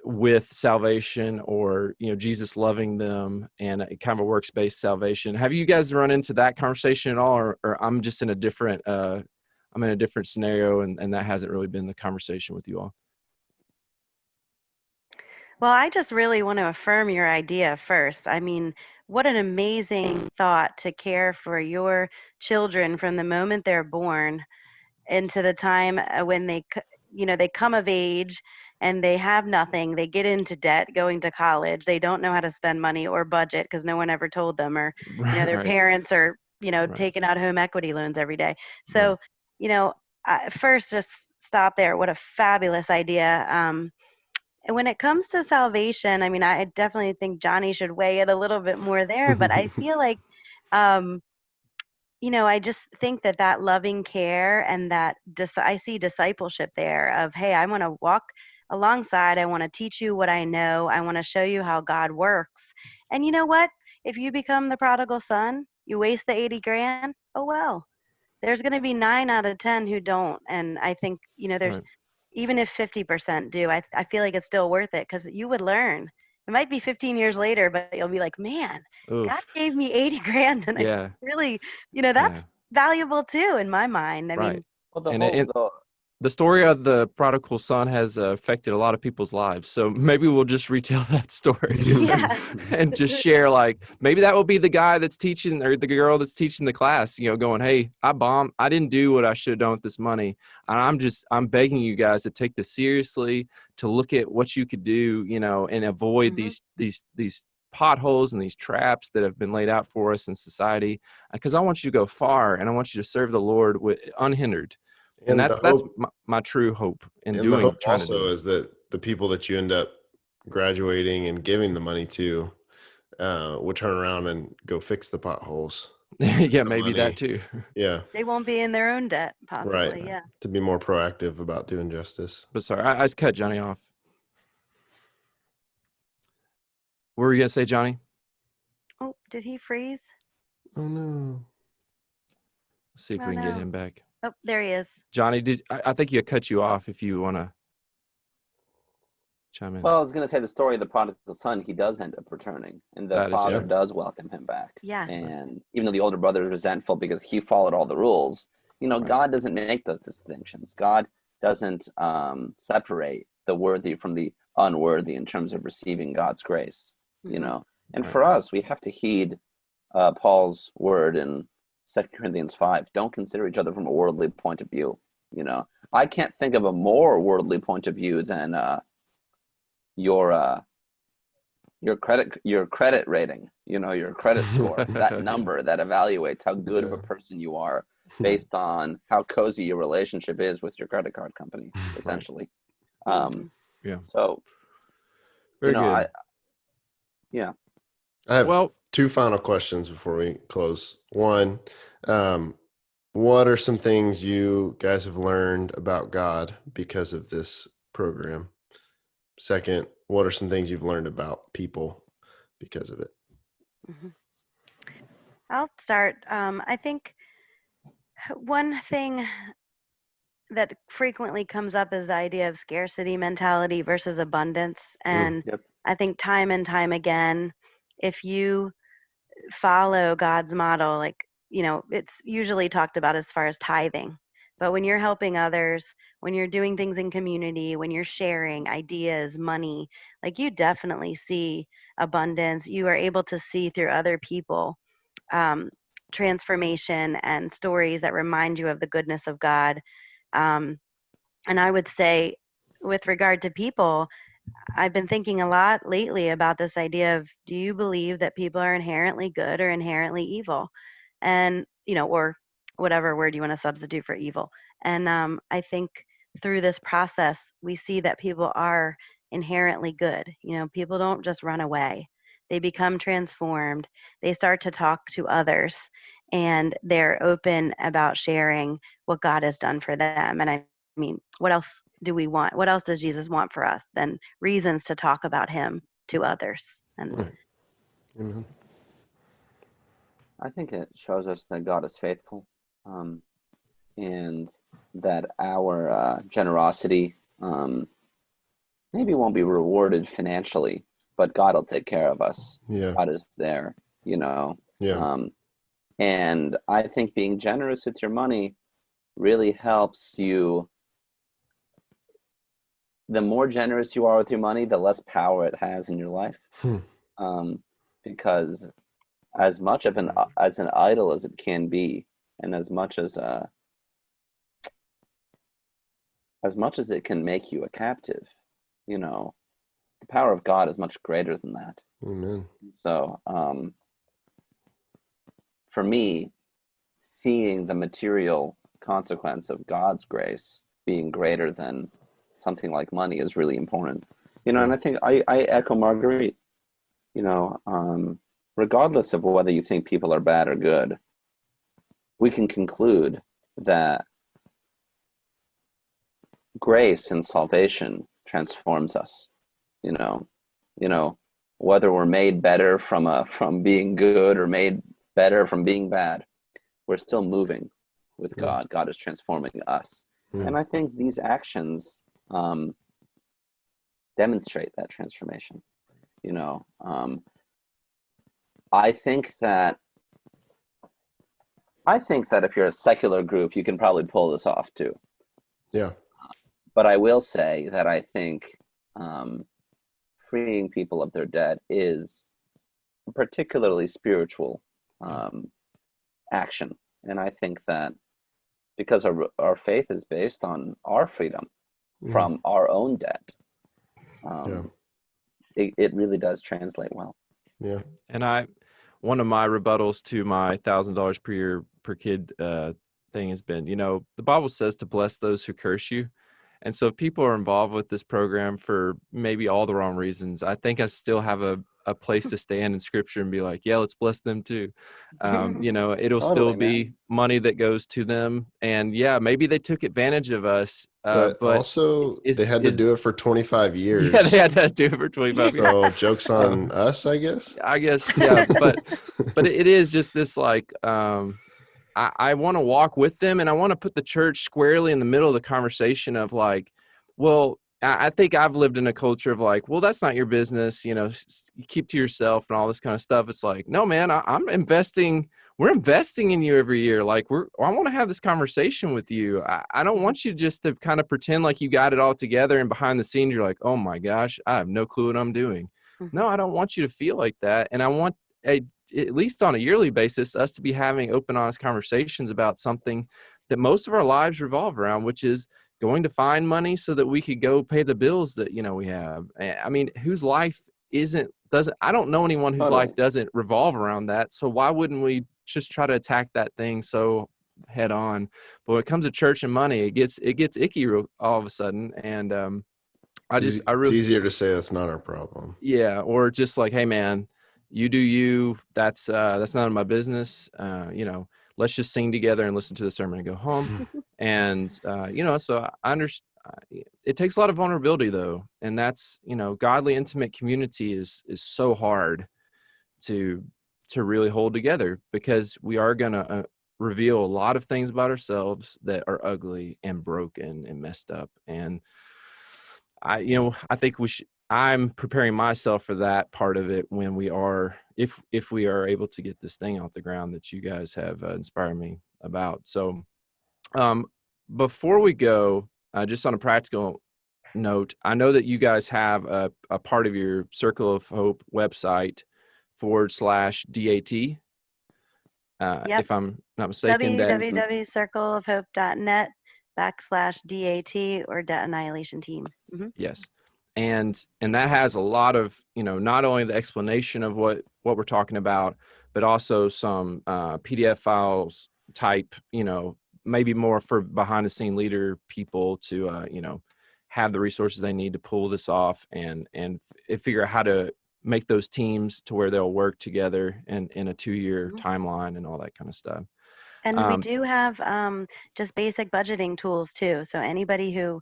with salvation, or, Jesus loving them and a kind of a works-based salvation? Have you guys run into that conversation at all? Or I'm just in a different, I'm in a different scenario, and that hasn't really been the conversation with you all? Well, I just really want to affirm your idea first. I mean, what an amazing thought to care for your children from the moment they're born into the time when they come of age, and they have nothing. They get into debt going to college. They don't know how to spend money or budget because no one ever told them, or, their Right. parents are, Right. taking out home equity loans every day. Right. So, first, just stop there. What a fabulous idea. And when it comes to salvation, I mean, I definitely think Jonny should weigh it a little bit more there, but I feel like, um, I just think that loving care and that I see discipleship there of, hey, I want to walk alongside. I want to teach you what I know. I want to show you how God works. And you know what? If you become the prodigal son, you waste the 80 grand. Oh, well, there's going to be 9 out of 10 who don't. And I think, there's, Right. even if 50% do, I feel like it's still worth it because you would learn. It might be 15 years later, but you'll be like, man, God Oof. gave me 80 grand and I Yeah. really, that's Yeah. valuable too in my mind. I Right. mean, Well, the And whole the story of the prodigal son has affected a lot of people's lives. So maybe we'll just retell that story yeah. and just share, like, maybe that will be the guy that's teaching, or the girl that's teaching the class, going, hey, I bombed. I didn't do what I should have done with this money. And I'm begging you guys to take this seriously, to look at what you could do, and avoid these potholes and these traps that have been laid out for us in society. Because I want you to go far, and I want you to serve the Lord unhindered. And And that's my true hope in the hope trying to do also it. is that the people that you end up graduating and giving the money to will turn around and go fix the potholes. Yeah, The maybe money. that too. Yeah, They won't be in their own debt, possibly. right. Yeah. To be more proactive about doing justice. But sorry, I just cut Jonny off. What were you gonna say, Jonny? Oh, did he freeze? Oh no. Let's see if Oh, we can get no. him back. Oh, there he is. Jonny, I think you cut you off if you want to chime in. Well, I was going to say the story of the prodigal son, he does end up returning, and the That is father true. does welcome him back. Yeah. And even though the older brother is resentful because he followed all the rules, Right. God doesn't make those distinctions. God doesn't separate the worthy from the unworthy in terms of receiving God's grace, And Right. for us, we have to heed Paul's word in 2 Corinthians 5. Don't consider each other from a worldly point of view. I can't think of a more worldly point of view than your credit rating, your credit score, that number that evaluates how good of a person you are based on how cozy your relationship is with your credit card company, essentially. Yeah. So, Very good. I have 2 final questions before we close. One, what are some things you guys have learned about God because of this program? Second, what are some things you've learned about people because of it? I'll start. I think one thing that frequently comes up is the idea of scarcity mentality versus abundance. And Yep. I think time and time again, if you follow God's model, like, it's usually talked about as far as tithing. But when you're helping others, when you're doing things in community, when you're sharing ideas, money, like, you definitely see abundance. You are able to see through other people transformation and stories that remind you of the goodness of God. And I would say, with regard to people, I've been thinking a lot lately about this idea of, do you believe that people are inherently good or inherently evil? And, or whatever word you want to substitute for evil. And I think through this process, we see that people are inherently good. People don't just run away. They become transformed. They start to talk to others, and they're open about sharing what God has done for them. And I mean, what else do we want? What else does Jesus want for us than reasons to talk about him to others? And Right. Amen. I think it shows us that God is faithful, and that our generosity maybe won't be rewarded financially, but God will take care of us. Yeah. God is there, Yeah. And I think being generous with your money really helps you. The more generous you are with your money, the less power it has in your life. Because as much of an idol as it can be, and as much as it can make you a captive, you know, the power of God is much greater than that. Amen. So for me, seeing the material consequence of God's grace being greater than something like money is really important. You know, and I think I echo Marguerite, you know, regardless of whether you think people are bad or good, we can conclude that grace and salvation transforms us. You know, whether we're made better from being good or made better from being bad, we're still moving with God. God is transforming us. And I think these actions demonstrate that transformation. You know, I think that if you're a secular group, you can probably pull this off too. Yeah. But I will say that I think freeing people of their debt is a particularly spiritual action. And I think that because our faith is based on our freedom from our own debt, it really does translate well. Yeah. And one of my rebuttals to my $1,000 per year per kid thing has been, you know, the Bible says to bless those who curse you. And so if people are involved with this program for maybe all the wrong reasons, I think I still have a place to stand in scripture and be like, yeah, let's bless them too. You know, it'll Totally, still be money that goes to them. And yeah, maybe they took advantage of us. But also they had to do it for 25 years. Yeah, they had to do it for 25 years. So joke's on us, I guess. Yeah. But it is just this like, I want to walk with them, and I want to put the church squarely in the middle of the conversation of like, well, I think I've lived in a culture of like, well, that's not your business, you know, keep to yourself and all this kind of stuff. It's like, no, man, I'm investing. We're investing in you every year. Like I want to have this conversation with you. I don't want you just to kind of pretend like you got it all together, and behind the scenes, you're like, oh my gosh, I have no clue what I'm doing. No, I don't want you to feel like that. And I want at least on a yearly basis, us to be having open, honest conversations about something that most of our lives revolve around, which is going to find money so that we could go pay the bills that, you know, we have. I mean, whose life I don't know anyone whose life doesn't revolve around that. So why wouldn't we just try to attack that thing so head on? But when it comes to church and money, it gets icky all of a sudden. And It's easier to say that's not our problem. Yeah. Or just like, hey man, you do you, that's none of my business. You know, let's just sing together and listen to the sermon and go home. And, you know, so I understand it takes a lot of vulnerability though. And that's, you know, godly, intimate community is so hard to really hold together, because we are going to reveal a lot of things about ourselves that are ugly and broken and messed up. And I think I'm preparing myself for that part of it when we are, if we are able to get this thing off the ground that you guys have inspired me about. So before we go, just on a practical note, I know that you guys have a part of your Circle of Hope website /DAT. Yep. If I'm not mistaken, www.circleofhope.net/DAT or Debt Annihilation Team. Yes. And that has a lot of, you know, not only the explanation of what we're talking about, but also some PDF files type, you know, maybe more for behind the scene leader people to, you know, have the resources they need to pull this off and figure out how to make those teams to where they'll work together in a 2-year timeline and all that kind of stuff. And we do have just basic budgeting tools too. So anybody who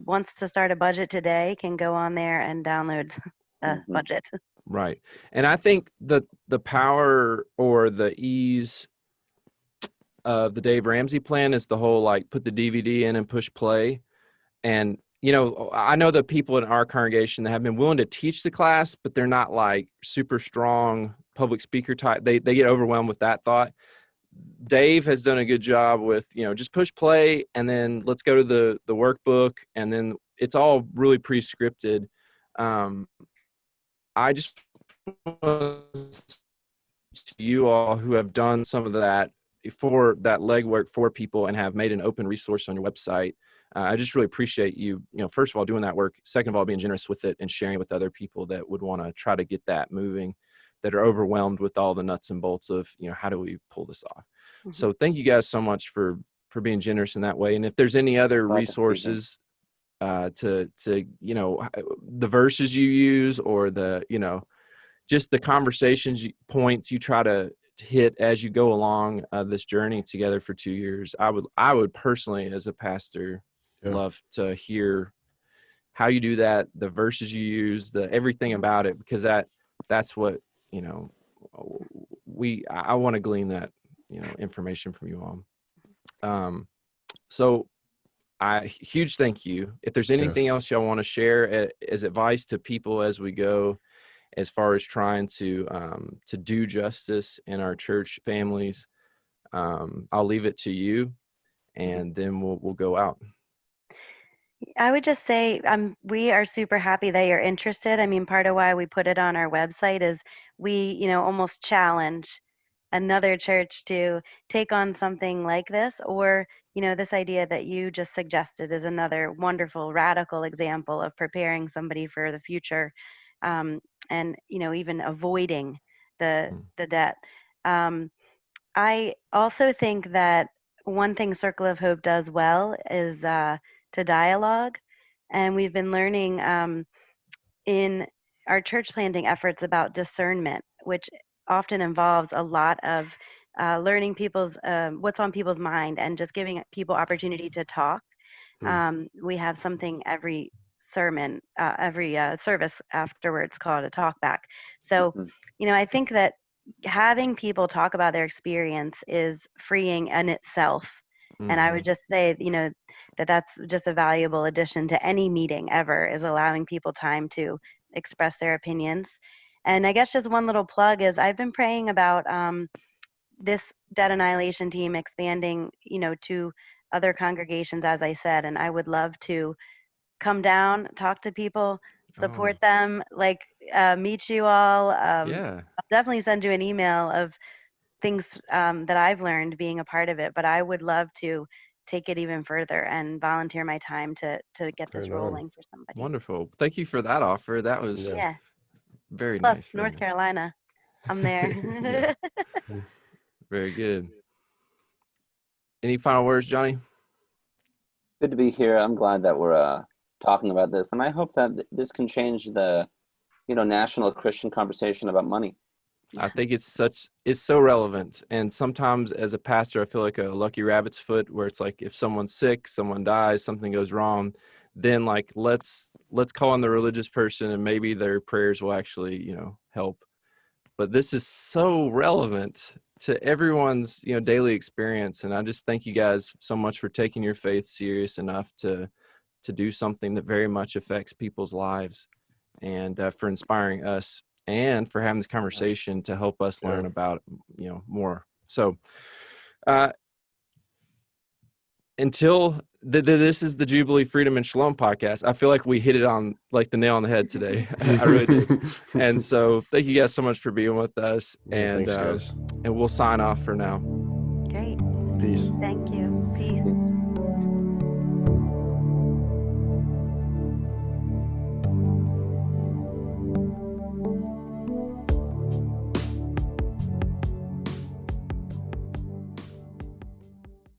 wants to start a budget today can go on there and download a budget. Right. And I think the power or the ease of the Dave Ramsey plan is the whole, like, put the DVD in and push play. And, you know, I know the people in our congregation that have been willing to teach the class, but they're not like super strong public speaker type. They get overwhelmed with that thought. Dave has done a good job with, you know, just push play and then let's go to the workbook, and then it's all really pre-scripted. I just want you all who have done some of that for that legwork for people and have made an open resource on your website, I just really appreciate you, first of all, doing that work. Second of all, being generous with it and sharing it with other people that would want to try to get that moving, that are overwhelmed with all the nuts and bolts of, how do we pull this off? Mhm. So thank you guys so much for being generous in that way. And if there's any other resources, to the verses you use, or just the conversations points you try to hit as you go along this journey together for 2 years, I would personally, as a pastor, love to hear how you do that, the verses you use, the everything about it, because that's what I want to glean that information from you all. So huge thank you. If there's anything else y'all want to share as advice to people as we go, as far as trying to do justice in our church families, I'll leave it to you, and then we'll go out. I would just say we are super happy that you're interested. I mean, part of why we put it on our website is we, almost challenge another church to take on something like this, or this idea that you just suggested is another wonderful radical example of preparing somebody for the future, and even avoiding the debt. I also think that one thing Circle of Hope does well is to dialogue, and we've been learning in our church planting efforts about discernment, which often involves a lot of learning people's what's on people's mind, and just giving people opportunity to talk. We have something every sermon, every service afterwards called a talk back. So, I think that having people talk about their experience is freeing in itself. And I would just say, that's just a valuable addition to any meeting ever, is allowing people time to express their opinions. And I guess just one little plug is I've been praying about this Debt Annihilation team expanding, to other congregations, as I said, and I would love to come down, talk to people, support them, meet you all. I'll definitely send you an email of things that I've learned being a part of it, but I would love to take it even further and volunteer my time to get this rolling for somebody. Wonderful. Thank you for that offer. That was very Plus, nice. North Carolina, I'm there. Very good. Any final words, Jonny? Good to be here. I'm glad that we're talking about this, and I hope that this can change the national Christian conversation about money. I think it's so relevant. And sometimes as a pastor, I feel like a lucky rabbit's foot, where it's like, if someone's sick, someone dies, something goes wrong, then let's call on the religious person, and maybe their prayers will actually, help. But this is so relevant to everyone's, daily experience. And I just thank you guys so much for taking your faith serious enough to do something that very much affects people's lives, and for inspiring us, and for having this conversation to help us learn about, more. So until this is the Jubilee, Freedom, and Shalom podcast. I feel like we hit it on the nail on the head today. I really did. And so thank you guys so much for being with us. And thanks, guys. And we'll sign off for now. Great. Peace. Thank you. Peace.